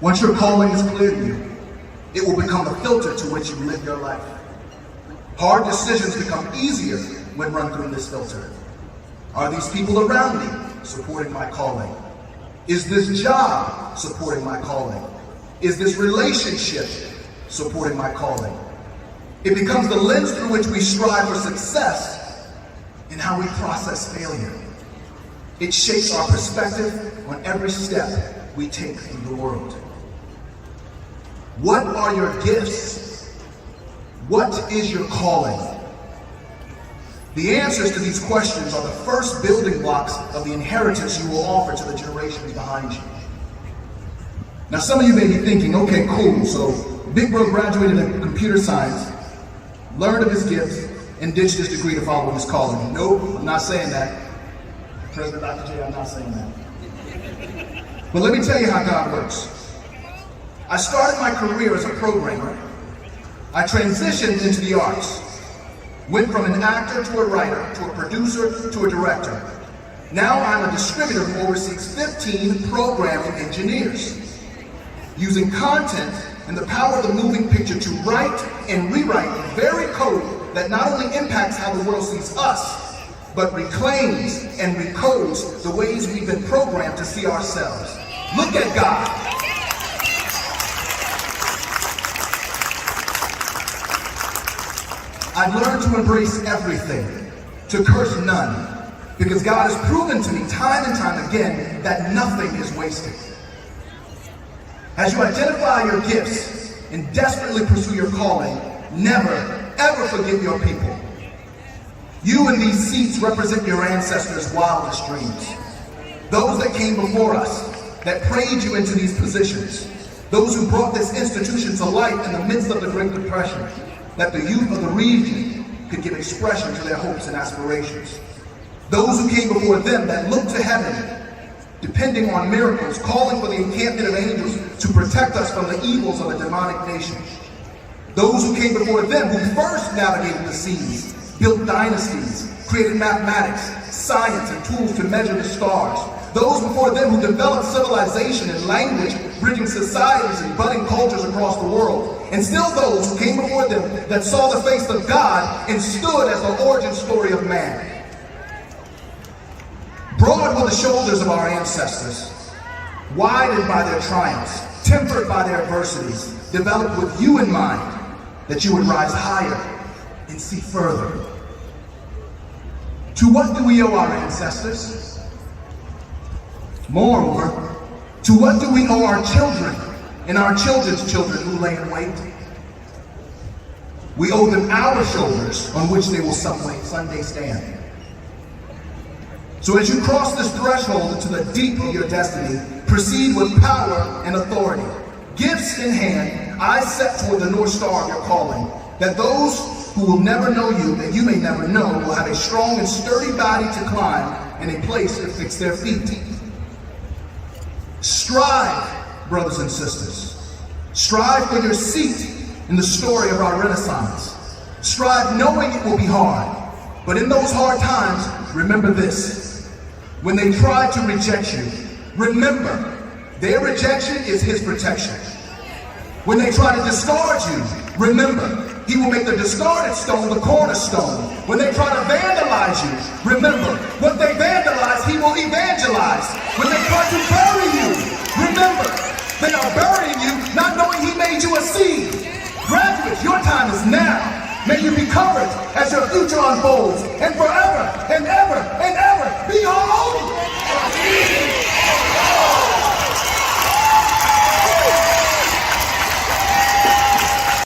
Once your calling is clear to you, it will become the filter to which you live your life. Hard decisions become easier when run through this filter. Are these people around me supporting my calling? Is this job supporting my calling? Is this relationship supporting my calling? It becomes the lens through which we strive for success and how we process failure. It shapes our perspective on every step we take through the world. What are your gifts? What is your calling? The answers to these questions are the first building blocks of the inheritance you will offer to the generations behind you. Now, some of you may be thinking, okay, cool, so Big Bro graduated in computer science, learned of his gifts, and ditched his degree to follow his calling. Nope, I'm not saying that. President Dr. J, I'm not saying that. But let me tell you how God works. I started my career as a programmer. I transitioned into the arts. Went from an actor to a writer, to a producer, to a director. Now I'm a distributor who oversees 15 programming engineers. Using content and the power of the moving picture to write and rewrite the very code that not only impacts how the world sees us, but reclaims and recodes the ways we've been programmed to see ourselves. Look at God. I've learned to embrace everything, to curse none, because God has proven to me time and time again that nothing is wasted. As you identify your gifts and desperately pursue your calling, never, ever forget your people. You in these seats represent your ancestors' wildest dreams. Those that came before us, that prayed you into these positions. Those who brought this institution to life in the midst of the Great Depression, that the youth of the region could give expression to their hopes and aspirations. Those who came before them that looked to heaven, depending on miracles, calling for the encampment of angels to protect us from the evils of a demonic nation. Those who came before them who first navigated the seas, built dynasties, created mathematics, science, and tools to measure the stars. Those before them who developed civilization and language, bridging societies and budding cultures across the world. And still those who came before them that saw the face of God and stood as the origin story of man. Broad were the shoulders of our ancestors, widened by their triumphs, tempered by their adversities, developed with you in mind, that you would rise higher and see further. To what do we owe our ancestors? Moreover, to what do we owe our children and our children's children who lay in wait? We owe them our shoulders on which they will someday stand. So as you cross this threshold into the deep of your destiny, proceed with power and authority. Gifts in hand, eyes set toward the North Star of your calling, that those who will never know you, that you may never know, will have a strong and sturdy body to climb and a place to fix their feet. Strive, brothers and sisters. Strive for your seat in the story of our Renaissance. Strive knowing it will be hard. But in those hard times, remember this. When they try to reject you, remember, their rejection is his protection. When they try to discard you, remember, he will make the discarded stone the cornerstone. When they try to vandalize you, remember, what they vandalize, he will evangelize. When they try to bury you, remember, they are burying you, not knowing he made you a seed. Graduates, your time is now. May you be covered as your future unfolds, and forever